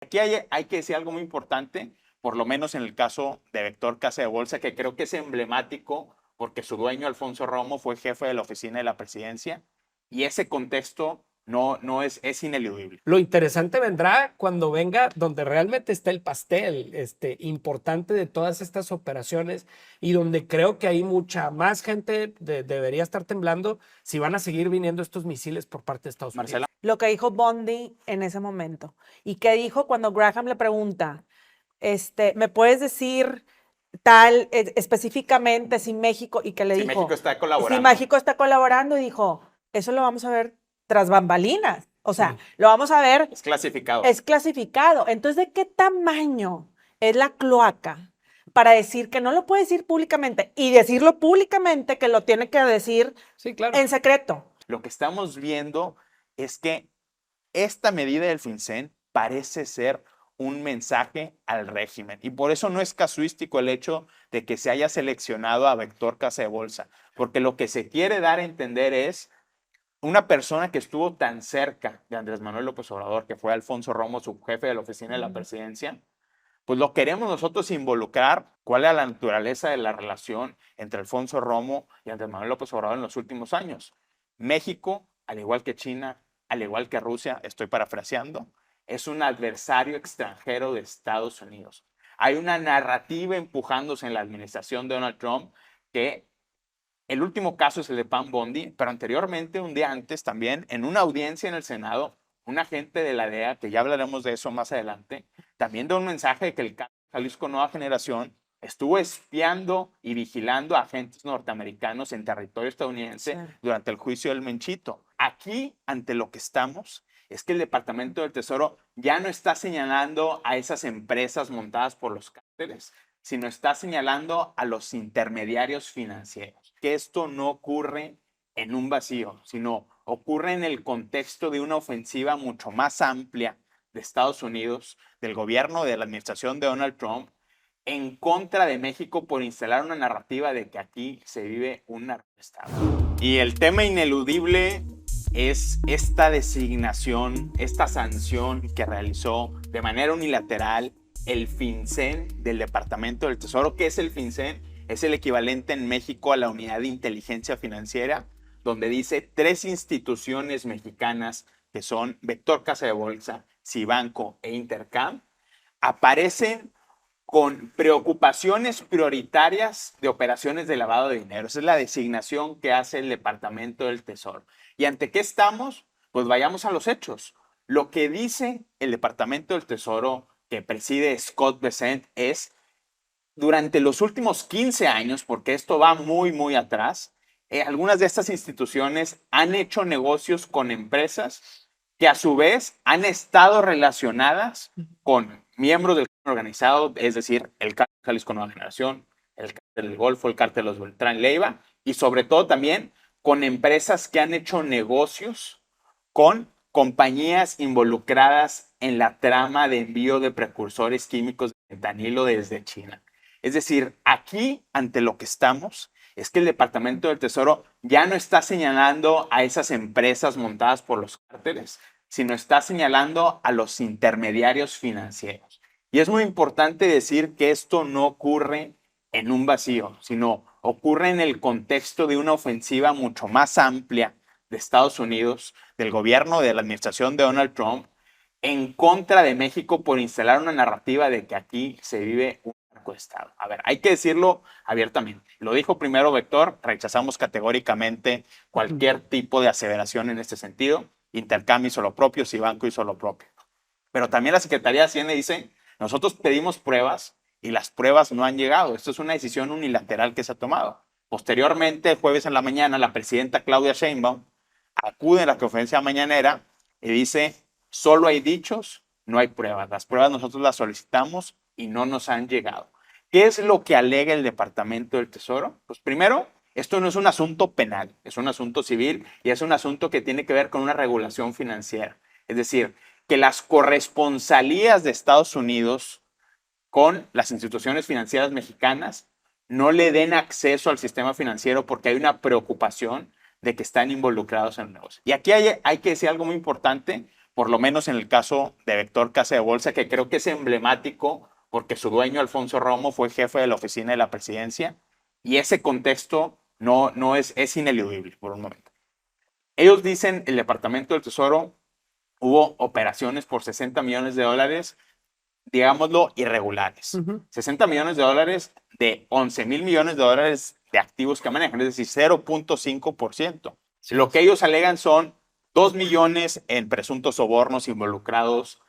Aquí hay que decir algo muy importante, por lo menos en el caso de Vector Casa de Bolsa, que creo que es emblemático porque su dueño, Alfonso Romo, fue jefe de la oficina de la presidencia y ese contexto no es ineludible. Lo interesante vendrá cuando venga donde realmente está el pastel importante de todas estas operaciones y donde creo que hay mucha más gente debería estar temblando si van a seguir viniendo estos misiles por parte de Estados Marcela. Unidos. Lo que dijo Bondi en ese momento. Y que dijo cuando Graham le pregunta, ¿me puedes decir tal específicamente si México, y que le Si dijo, México está colaborando. si México está colaborando, y dijo, eso lo vamos a ver tras bambalinas. O sea, lo vamos a ver. Es clasificado. Es clasificado. Entonces, ¿de qué tamaño es la cloaca para decir que no lo puede decir públicamente y decirlo públicamente que lo tiene que decir Sí, claro. en secreto? Lo que estamos viendo es que esta medida del FinCEN parece ser un mensaje al régimen. Y por eso no es casuístico el hecho de que se haya seleccionado a Vector Casa de Bolsa, porque lo que se quiere dar a entender es una persona que estuvo tan cerca de Andrés Manuel López Obrador, que fue Alfonso Romo, su jefe de la oficina de la presidencia, pues lo queremos nosotros involucrar. ¿Cuál es la naturaleza de la relación entre Alfonso Romo y Andrés Manuel López Obrador en los últimos años? México, al igual que China, al igual que Rusia, estoy parafraseando, es un adversario extranjero de Estados Unidos. Hay una narrativa empujándose en la administración de Donald Trump que el último caso es el de Pam Bondi, pero anteriormente, un día antes también, en una audiencia en el Senado, un agente de la DEA, que ya hablaremos de eso más adelante, también dio un mensaje de que el Jalisco Nueva Generación estuvo espiando y vigilando a agentes norteamericanos en territorio estadounidense durante el juicio del Menchito. Aquí, ante lo que estamos, es que el Departamento del Tesoro ya no está señalando a esas empresas montadas por los cárteles, sino está señalando a los intermediarios financieros. Que esto no ocurre en un vacío, sino ocurre en el contexto de una ofensiva mucho más amplia de Estados Unidos, del gobierno, de la administración de Donald Trump, en contra de México por instalar una narrativa de que aquí se vive un narcoestado. Y el tema ineludible es esta designación, esta sanción que realizó de manera unilateral el FinCEN del Departamento del Tesoro. ¿Qué es el FinCEN? Es el equivalente en México a la Unidad de Inteligencia Financiera, donde dice 3 instituciones mexicanas que son Vector Casa de Bolsa, Cibanco e Intercam, aparecen con preocupaciones prioritarias de operaciones de lavado de dinero. Esa es la designación que hace el Departamento del Tesoro. ¿Y ante qué estamos? Pues vayamos a los hechos. Lo que dice el Departamento del Tesoro que preside Scott Bessent es, durante los últimos 15 años, porque esto va muy, muy atrás, algunas de estas instituciones han hecho negocios con empresas que a su vez han estado relacionadas con miembros del crimen organizado, es decir, el Cártel Jalisco Nueva Generación, el Cártel del Golfo, el Cártel de los Beltrán Leiva, y sobre todo también con empresas que han hecho negocios con compañías involucradas en la trama de envío de precursores químicos de fentanilo desde China. Es decir, aquí, ante lo que estamos, es que el Departamento del Tesoro ya no está señalando a esas empresas montadas por los cárteles, sino está señalando a los intermediarios financieros. Y es muy importante decir que esto no ocurre en un vacío, sino ocurre en el contexto de una ofensiva mucho más amplia de Estados Unidos, del gobierno, de la administración de Donald Trump, en contra de México por instalar una narrativa de que aquí se vive un narcoestado. A ver, hay que decirlo abiertamente. Lo dijo primero Vector, rechazamos categóricamente cualquier tipo de aseveración en este sentido. Intercam hizo lo propio, Cibanco hizo lo propio. Pero también la Secretaría de Hacienda dice, nosotros pedimos pruebas y las pruebas no han llegado. Esto es una decisión unilateral que se ha tomado. Posteriormente, el jueves en la mañana, la presidenta Claudia Sheinbaum acude a la conferencia mañanera y dice, solo hay dichos, no hay pruebas. Las pruebas nosotros las solicitamos y no nos han llegado. ¿Qué es lo que alega el Departamento del Tesoro? Pues primero, esto no es un asunto penal, es un asunto civil y es un asunto que tiene que ver con una regulación financiera. Es decir, que las corresponsalías de Estados Unidos con las instituciones financieras mexicanas no le den acceso al sistema financiero porque hay una preocupación de que están involucrados en el negocio. Y aquí hay que decir algo muy importante, por lo menos en el caso de Vector Casa de Bolsa, que creo que es emblemático porque su dueño, Alfonso Romo, fue jefe de la oficina de la presidencia y ese contexto no es ineludible por un momento. Ellos dicen, el Departamento del Tesoro, hubo operaciones por 60 millones de dólares, digámoslo, irregulares. 60 millones de dólares de 11 mil millones de dólares de activos que manejan, es decir, 0.5%. Lo que ellos alegan son 2 millones en presuntos sobornos involucrados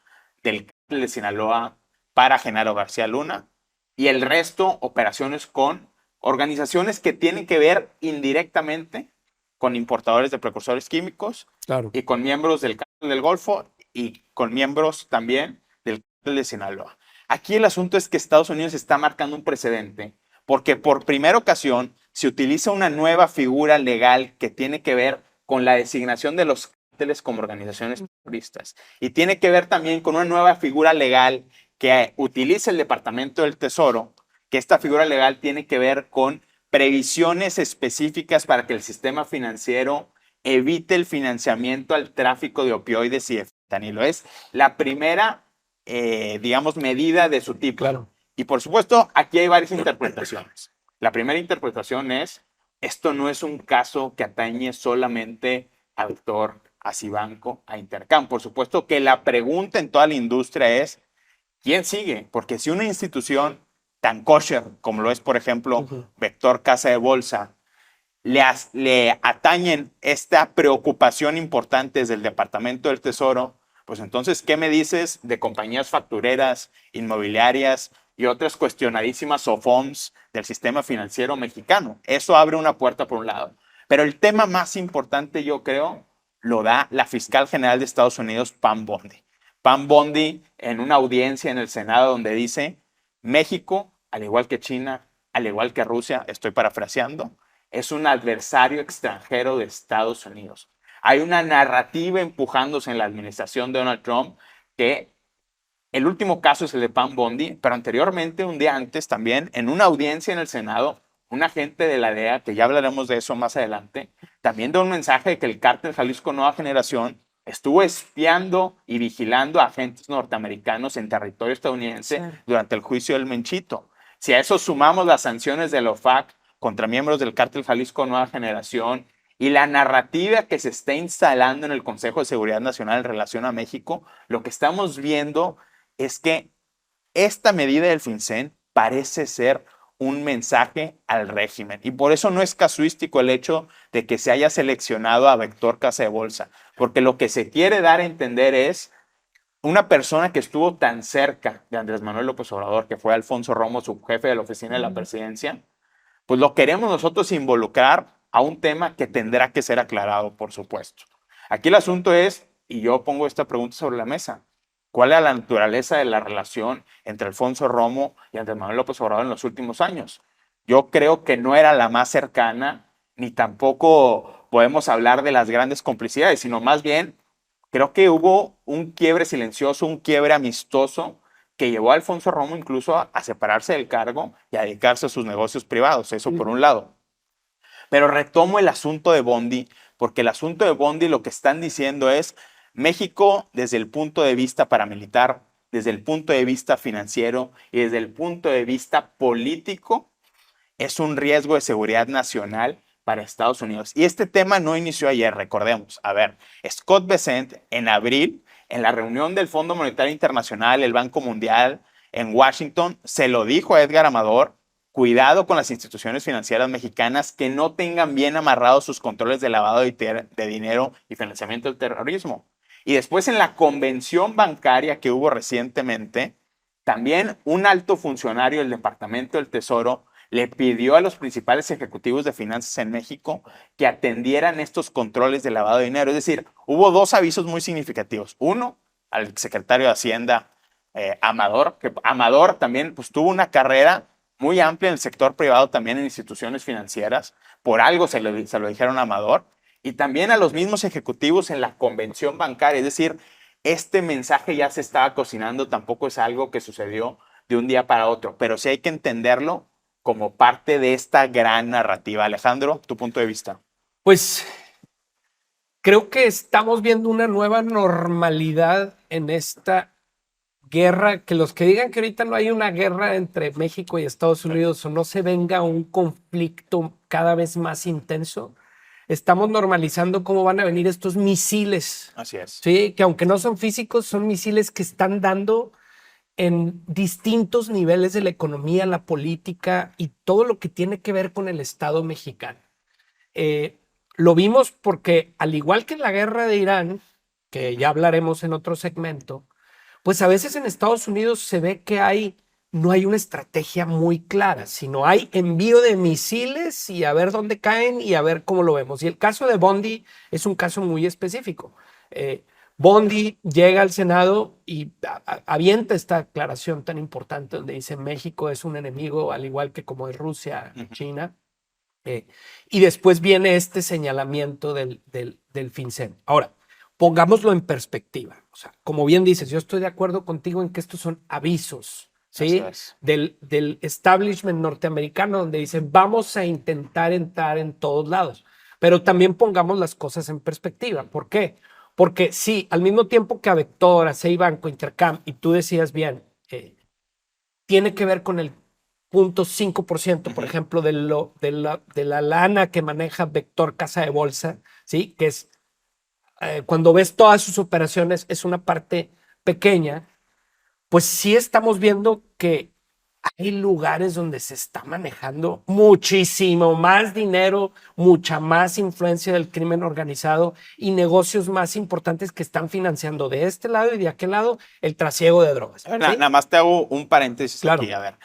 del cártel de Sinaloa para Genaro García Luna y el resto operaciones con organizaciones que tienen que ver indirectamente con importadores de precursores químicos Claro. y con miembros del cártel del Golfo y con miembros también del cártel de Sinaloa. Aquí el asunto es que Estados Unidos está marcando un precedente porque por primera ocasión se utiliza una nueva figura legal que tiene que ver con la designación de los cárteles como organizaciones terroristas y tiene que ver también con una nueva figura legal que utiliza el Departamento del Tesoro, que esta figura legal tiene que ver con previsiones específicas para que el sistema financiero evite el financiamiento al tráfico de opioides y de fentanilo. Es la primera, digamos, medida de su tipo. Claro. Y por supuesto, aquí hay varias interpretaciones. La primera interpretación es, esto no es un caso que atañe solamente a Vector, a Cibanco, a Intercam. Por supuesto que la pregunta en toda la industria es, ¿quién sigue? Porque si una institución tan kosher como lo es, por ejemplo, Vector Casa de Bolsa, le atañen esta preocupación importante desde el Departamento del Tesoro, pues entonces, ¿qué me dices de compañías factureras, inmobiliarias y otras cuestionadísimas SOFOMs del sistema financiero mexicano? Eso abre una puerta por un lado. Pero el tema más importante, yo creo, lo da la fiscal general de Estados Unidos, Pam Bondi. Pam Bondi, en una audiencia en el Senado, donde dice, México, al igual que China, al igual que Rusia, estoy parafraseando, es un adversario extranjero de Estados Unidos. Hay una narrativa empujándose en la administración de Donald Trump que el último caso es el de Pam Bondi, pero anteriormente, un día antes también, en una audiencia en el Senado, un agente de la DEA, que ya hablaremos de eso más adelante, también dio un mensaje de que el cártel Jalisco Nueva Generación estuvo espiando y vigilando a agentes norteamericanos en territorio estadounidense durante el juicio del Menchito. Si a eso sumamos las sanciones de la OFAC contra miembros del cártel Jalisco Nueva Generación y la narrativa que se está instalando en el Consejo de Seguridad Nacional en relación a México, lo que estamos viendo es que esta medida del FinCEN parece ser un mensaje al régimen. Y por eso no es casuístico el hecho de que se haya seleccionado a Vector Casa de Bolsa, porque lo que se quiere dar a entender es una persona que estuvo tan cerca de Andrés Manuel López Obrador, que fue Alfonso Romo, su jefe de la oficina de la presidencia, pues lo queremos nosotros involucrar a un tema que tendrá que ser aclarado, por supuesto. Aquí el asunto es, y yo pongo esta pregunta sobre la mesa, ¿cuál es la naturaleza de la relación entre Alfonso Romo y Andrés Manuel López Obrador en los últimos años? Yo creo que no era la más cercana, ni tampoco podemos hablar de las grandes complicidades, sino más bien creo que hubo un quiebre silencioso, un quiebre amistoso que llevó a Alfonso Romo incluso a separarse del cargo y a dedicarse a sus negocios privados, eso por un lado. Pero retomo el asunto de Bondi, porque el asunto de Bondi lo que están diciendo es México desde el punto de vista paramilitar, desde el punto de vista financiero y desde el punto de vista político es un riesgo de seguridad nacional para Estados Unidos. Y este tema no inició ayer, recordemos. A ver, Scott Bessent en abril, en la reunión del Fondo Monetario Internacional, el Banco Mundial, en Washington, se lo dijo a Edgar Amador, cuidado con las instituciones financieras mexicanas que no tengan bien amarrados sus controles de lavado de dinero y financiamiento del terrorismo. Y después en la convención bancaria que hubo recientemente, también un alto funcionario del Departamento del Tesoro le pidió a los principales ejecutivos de finanzas en México que atendieran estos controles de lavado de dinero. Es decir, hubo dos avisos muy significativos. Uno, al secretario de Hacienda, Amador, que Amador también pues, tuvo una carrera muy amplia en el sector privado, también en instituciones financieras. Por algo se lo dijeron a Amador. Y también a los mismos ejecutivos en la convención bancaria. Es decir, este mensaje ya se estaba cocinando, tampoco es algo que sucedió de un día para otro, pero sí hay que entenderlo como parte de esta gran narrativa. Alejandro, tu punto de vista. Pues creo que estamos viendo una nueva normalidad en esta guerra, que los que digan que ahorita no hay una guerra entre México y Estados Unidos o no se venga un conflicto cada vez más intenso, estamos normalizando cómo van a venir estos misiles. Así es. Sí, que aunque no son físicos, son misiles que están dando en distintos niveles de la economía, la política y todo lo que tiene que ver con el Estado mexicano. Lo vimos porque, al igual que en la guerra de Irán, que ya hablaremos en otro segmento, pues a veces en Estados Unidos se ve que no hay una estrategia muy clara, sino hay envío de misiles y a ver dónde caen y a ver cómo lo vemos. Y el caso de Bondi es un caso muy específico. Bondi llega al Senado y avienta esta declaración tan importante donde dice México es un enemigo al igual que como es Rusia, China. Y después viene este señalamiento del FinCEN. Ahora, pongámoslo en perspectiva. O sea, como bien dices, yo estoy de acuerdo contigo en que estos son avisos, ¿sí? Del establishment norteamericano donde dicen vamos a intentar entrar en todos lados. Pero también pongamos las cosas en perspectiva. ¿Por qué? Porque sí, al mismo tiempo que a Vector, a Banco, Intercam, y tú decías bien, tiene que ver con el 0.5%, por ejemplo, de la lana que maneja Vector Casa de Bolsa, ¿sí? Que es, cuando ves todas sus operaciones, es una parte pequeña, pues sí estamos viendo que hay lugares donde se está manejando muchísimo más dinero, mucha más influencia del crimen organizado y negocios más importantes que están financiando de este lado y de aquel lado el trasiego de drogas. ¿Sí? Nada más te hago un paréntesis Claro. aquí. A ver,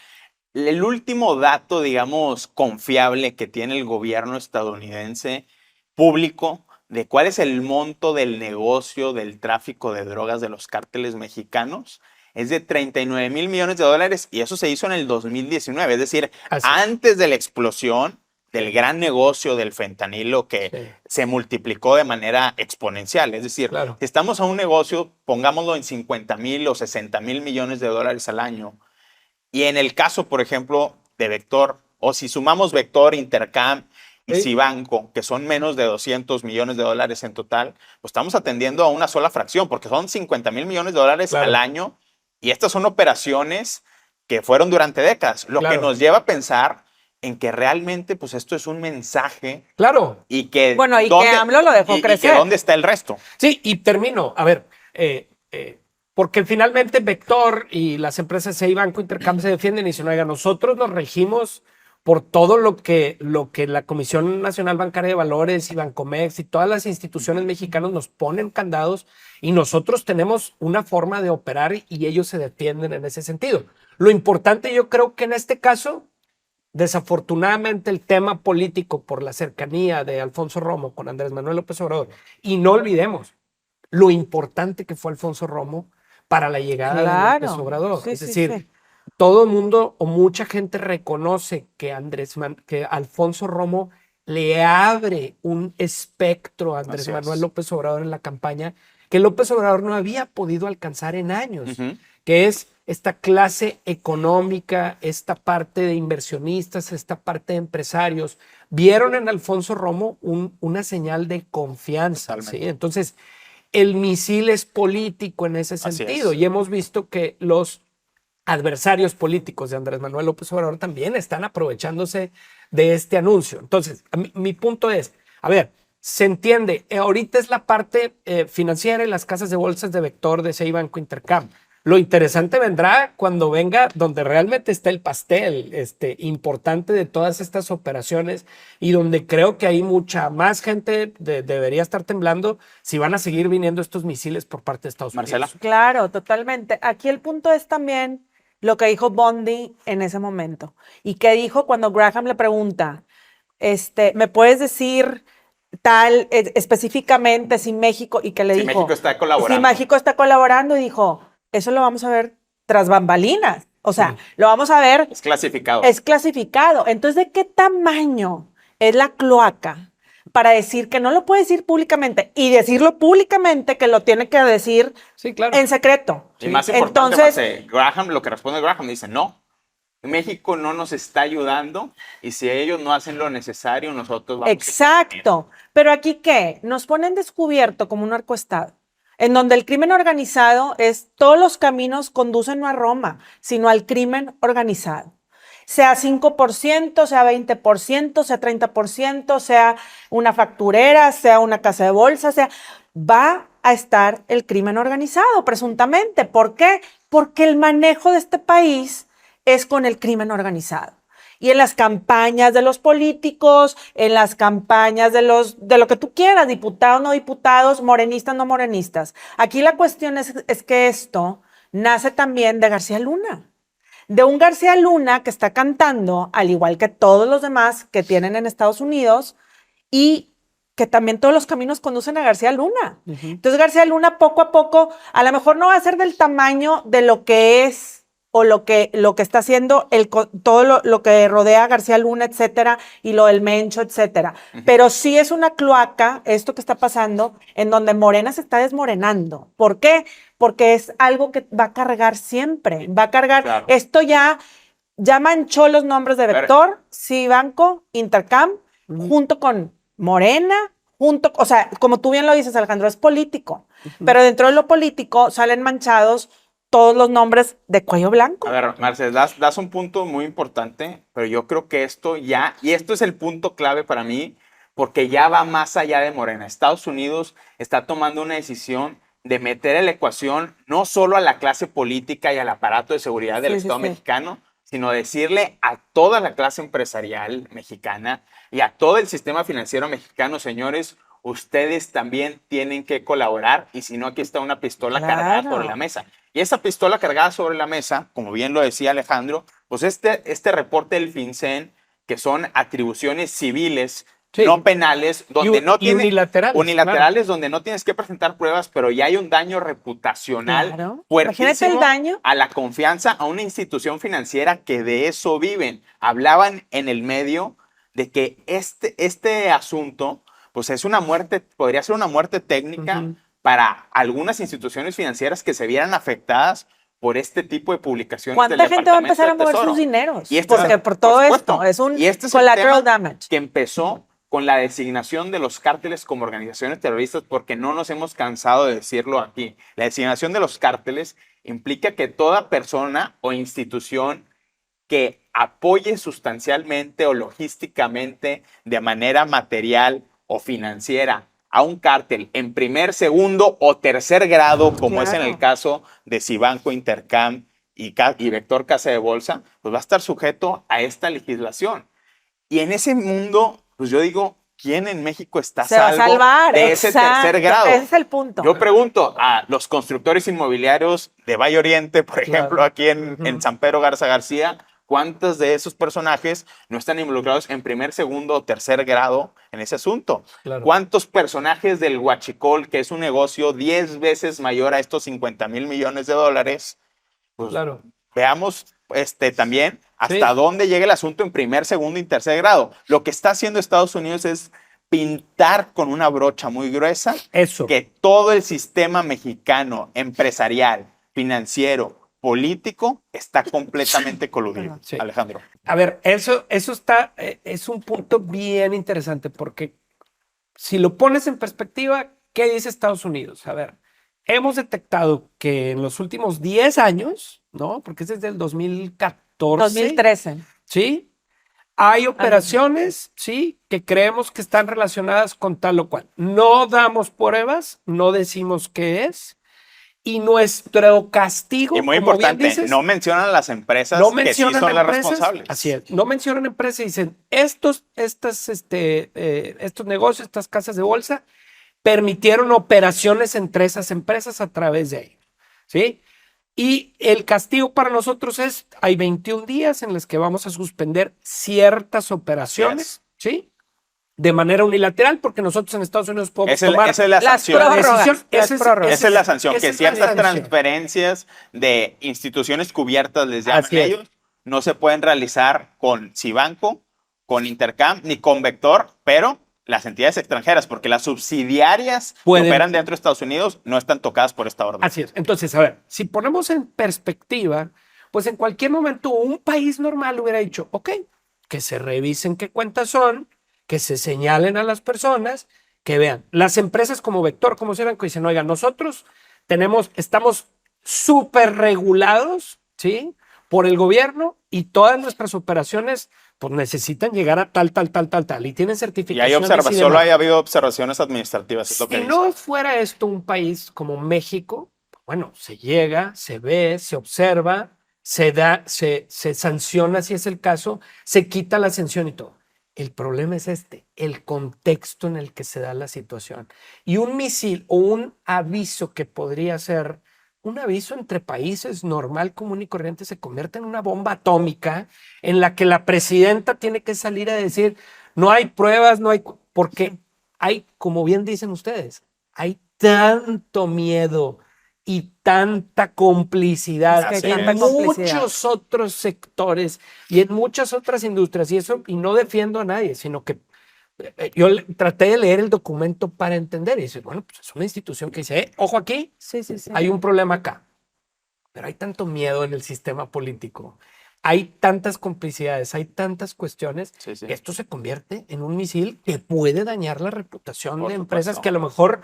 el último dato, digamos, confiable que tiene el gobierno estadounidense público de cuál es el monto del negocio del tráfico de drogas de los cárteles mexicanos es de 39 mil millones de dólares y eso se hizo en el 2019, es decir, antes de la explosión del gran negocio del fentanilo que se multiplicó de manera exponencial. Es decir, si estamos a un negocio, pongámoslo en 50 mil o 60 mil millones de dólares al año. Y en el caso, por ejemplo, de Vector, o si sumamos Vector, Intercam y Cibanco, que son menos de 200 millones de dólares en total, pues estamos atendiendo a una sola fracción, porque son 50 mil millones de dólares al año. Y estas son operaciones que fueron durante décadas, lo que nos lleva a pensar en que realmente pues esto es un mensaje. Claro. Y que, bueno, y que AMLO lo dejó crecer. Y que ¿dónde está el resto? Sí, y termino. A ver, porque finalmente Vector y las empresas Banco Intercam se defienden y dicen, oiga, nosotros nos regimos por todo lo que la Comisión Nacional Bancaria de Valores y Bancomex y todas las instituciones mexicanas nos ponen candados y nosotros tenemos una forma de operar y ellos se defienden en ese sentido. Lo importante yo creo que en este caso, desafortunadamente el tema político por la cercanía de Alfonso Romo con Andrés Manuel López Obrador, y no olvidemos lo importante que fue Alfonso Romo para la llegada de López Obrador. Sí, es decir, todo el mundo o mucha gente reconoce que Alfonso Romo le abre un espectro a Andrés Manuel López Obrador en la campaña que López Obrador no había podido alcanzar en años, que es esta clase económica, esta parte de inversionistas, esta parte de empresarios. Vieron en Alfonso Romo una señal de confianza. ¿Sí? Entonces, el misil es político en ese sentido y hemos visto que los adversarios políticos de Andrés Manuel López Obrador también están aprovechándose de este anuncio. Entonces, mi punto es, a ver, se entiende, ahorita es la parte financiera y las casas de bolsas de Vector, de Banco Intercam. Lo interesante vendrá cuando venga donde realmente está el pastel importante de todas estas operaciones y donde creo que hay mucha más gente debería estar temblando si van a seguir viniendo estos misiles por parte de Estados Unidos. Claro, totalmente. Aquí el punto es también lo que dijo Bondi en ese momento y que dijo cuando Graham le pregunta, ¿me puedes decir tal específicamente si México, y que le dijo, México está colaborando. Si México está colaborando, y dijo, eso lo vamos a ver tras bambalinas. O sea, lo vamos a ver. Es clasificado. Es clasificado. Entonces, ¿de qué tamaño es la cloaca para decir que no lo puede decir públicamente y decirlo públicamente que lo tiene que decir en secreto? Y más importante, lo que responde Graham dice no. México no nos está ayudando y si ellos no hacen lo necesario, nosotros vamos Exacto. Pero aquí, ¿qué? Nos ponen descubierto como un narcoestado, en donde el crimen organizado es, todos los caminos conducen no a Roma, sino al crimen organizado. Sea 5%, sea 20%, sea 30%, sea una facturera, sea una casa de bolsa, va a estar el crimen organizado, presuntamente. ¿Por qué? Porque el manejo de este país es con el crimen organizado. Y en las campañas de los políticos, en las campañas de lo que tú quieras, diputados, no diputados, morenistas, no morenistas. Aquí la cuestión es que esto nace también de García Luna. De un García Luna que está cantando, al igual que todos los demás que tienen en Estados Unidos, y que también todos los caminos conducen a García Luna. Entonces García Luna poco a poco, a lo mejor no va a ser del tamaño de lo que es o lo que está haciendo todo lo que rodea a García Luna, etcétera, y lo del Mencho, etcétera. Pero sí es una cloaca, esto que está pasando, en donde Morena se está desmorenando. ¿Por qué? Porque es algo que va a cargar siempre. Va a cargar. Claro. Esto ya manchó los nombres de Vector, Cibanco, Intercam, junto con Morena, o sea, como tú bien lo dices, Alejandro, es político. Pero dentro de lo político salen manchados todos los nombres de cuello blanco. A ver, Marcel, das un punto muy importante, pero yo creo que esto ya, y esto es el punto clave para mí, porque ya va más allá de Morena. Estados Unidos está tomando una decisión de meter en la ecuación no solo a la clase política y al aparato de seguridad del Estado mexicano, sino decirle a toda la clase empresarial mexicana y a todo el sistema financiero mexicano, señores, ustedes también tienen que colaborar y si no, aquí está una pistola cargada sobre la mesa. Y esa pistola cargada sobre la mesa, como bien lo decía Alejandro, pues este reporte del FinCEN, que son atribuciones civiles, no penales, donde no tienes unilaterales, claro, donde no tienes que presentar pruebas, pero ya hay un daño reputacional fuertísimo el daño a la confianza a una institución financiera que de eso viven. Hablaban en el medio de que este asunto pues es una muerte, podría ser una muerte técnica para algunas instituciones financieras que se vieran afectadas por este tipo de publicaciones. ¿Cuánta gente va a empezar a mover sus dineros? Y porque por todo esto es un collateral damage. Que empezó con la designación de los cárteles como organizaciones terroristas, porque no nos hemos cansado de decirlo aquí. La designación de los cárteles implica que toda persona o institución que apoye sustancialmente o logísticamente de manera material o financiera a un cártel en primer, segundo o tercer grado, como es en el caso de Cibanco, Intercam y Vector Casa de Bolsa, pues va a estar sujeto a esta legislación. Y en ese mundo, pues yo digo, ¿quién en México está salvo de ese tercer grado? Ese es el punto. Yo pregunto a los constructores inmobiliarios de Valle Oriente, por ejemplo, aquí en San Pedro Garza García, ¿cuántos de esos personajes no están involucrados en primer, segundo o tercer grado en ese asunto? Claro. ¿Cuántos personajes del huachicol, que es un negocio 10 veces mayor a estos 50,000 millones de dólares? Pues claro, veamos también hasta dónde llega el asunto en primer, segundo y tercer grado. Lo que está haciendo Estados Unidos es pintar con una brocha muy gruesa que todo el sistema mexicano, empresarial, financiero, político, está completamente coludido. Sí. Alejandro. A ver, eso está, es un punto bien interesante, porque si lo pones en perspectiva, ¿qué dice Estados Unidos? A ver, hemos detectado que en los últimos 10 años, ¿no? Porque es desde el 2014. 2013. ¿Sí? Hay operaciones, ¿sí? Que creemos que están relacionadas con tal o cual. No damos pruebas, no decimos qué es. Y nuestro castigo, y muy como importante, bien dices, no mencionan las empresas que sí son las responsables. Así es, no mencionan empresas y dicen, estos negocios, estas casas de bolsa, permitieron operaciones entre esas empresas a través de ellos, ¿sí? Y el castigo para nosotros es, hay 21 días en los que vamos a suspender ciertas operaciones, ¿sí? De manera unilateral, porque nosotros en Estados Unidos podemos tomar esa es la sanción. Esa es la sanción, que ciertas transferencias de instituciones cubiertas, les llaman ellos, no se pueden realizar con Cibanco, con Intercam, ni con Vector, pero las entidades extranjeras, porque las subsidiarias que operan dentro de Estados Unidos no están tocadas por esta orden. Así es. Entonces, a ver, si ponemos en perspectiva, pues en cualquier momento un país normal hubiera dicho, ok, que se revisen qué cuentas son, que se señalen a las personas, que vean. Las empresas como Vector, como Seranco, dicen, oigan, nosotros estamos súper regulados, ¿sí? Por el gobierno y todas nuestras operaciones pues necesitan llegar a tal y tienen Y certificaciones hay y solo demás. ha habido observaciones administrativas, es lo que Si dice. no fuera esto un país como México, bueno, se llega, se ve, se observa, se sanciona si es el caso, se quita la sanción y todo. El problema es el contexto en el que se da la situación. Y un misil o un aviso que podría ser un aviso entre países normal, común y corriente se convierte en una bomba atómica en la que la presidenta tiene que salir a decir, no hay pruebas, no hay, porque hay, como bien dicen ustedes, hay tanto miedo y tanta complicidad Es que hay en tanta complicidad. muchos otros sectores y en muchas otras industrias y no defiendo a nadie, sino que yo traté de leer el documento para entender y decir, bueno, pues es una institución que dice, ojo aquí, Sí. hay un problema acá, pero hay tanto miedo en el sistema político, hay tantas complicidades, hay tantas cuestiones, Sí, sí. que esto se convierte en un misil que puede dañar la reputación Por de empresas supuesto. que a lo mejor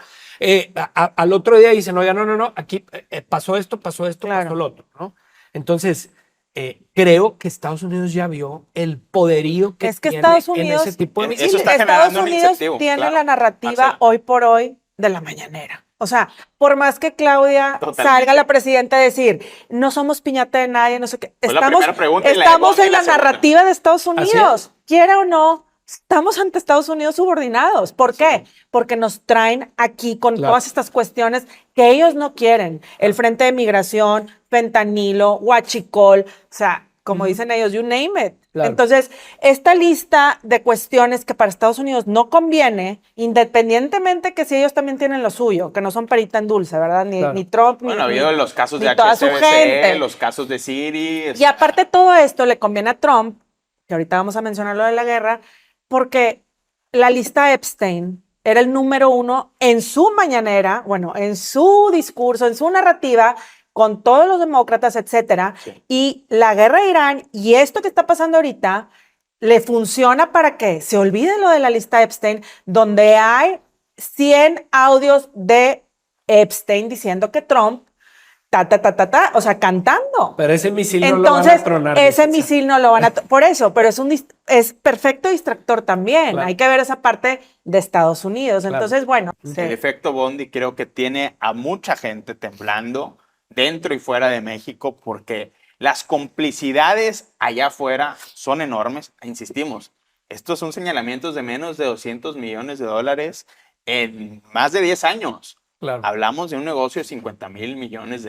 al otro día dicen, oiga, no, aquí pasó esto, Claro. pasó lo otro, ¿no? Entonces, creo que Estados Unidos ya vio el poderío que Es que tiene Estados en Unidos, ese tipo de Eso misiles. está Estados generando un Unidos incentivo, tiene claro, la narrativa Marcela. hoy por hoy de la mañanera. O sea, por más que Claudia Totalmente. salga la presidenta a decir, no somos piñata de nadie, no sé qué. Fue la Estamos, primera pregunta y la de estamos Bonnie en la la segunda. narrativa de Estados Así Unidos, quiera o no. Estamos ante Estados Unidos subordinados. ¿Por qué? Porque nos traen aquí con Claro. todas estas cuestiones que ellos no quieren. El Frente de Migración, fentanilo, huachicol, o sea, como dicen ellos, you name it. Claro. Entonces, esta lista de cuestiones que para Estados Unidos no conviene, independientemente que si ellos también tienen lo suyo, que no son perita en dulce, ¿verdad? Ni, Claro. ni Trump, Bueno, ha ni, habido ni- los casos ni de toda su HSBC, gente. los casos de Siri. Y aparte todo esto le conviene a Trump, que ahorita vamos a mencionar lo de la guerra, porque la lista Epstein era el número 1 en su mañanera, bueno, en su discurso, en su narrativa, con todos los demócratas, etcétera. Sí. Y la guerra de Irán y esto que está pasando ahorita le funciona para que se olvide lo de la lista Epstein, donde hay 100 audios de Epstein diciendo que Trump, o sea, cantando. Pero ese misil no lo van Entonces, a tronar. ese dice. misil no lo van a... Por eso, pero es perfecto distractor también. Claro. Hay que ver esa parte de Estados Unidos. Claro. Entonces, bueno. El sí. efecto Bondi creo que tiene a mucha gente temblando dentro y fuera de México porque las complicidades allá afuera son enormes. Insistimos, estos son señalamientos de menos de $200 millones en más de 10 años. Claro. Hablamos de un negocio de $50 mil millones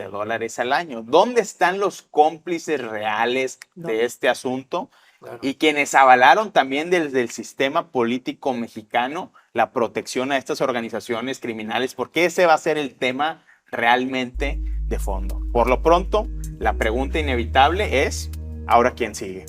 al año. ¿Dónde están los cómplices reales de este asunto? Claro. Y quienes avalaron también desde el sistema político mexicano la protección a estas organizaciones criminales, porque ese va a ser el tema realmente de fondo. Por lo pronto, la pregunta inevitable es, ¿ahora quién sigue?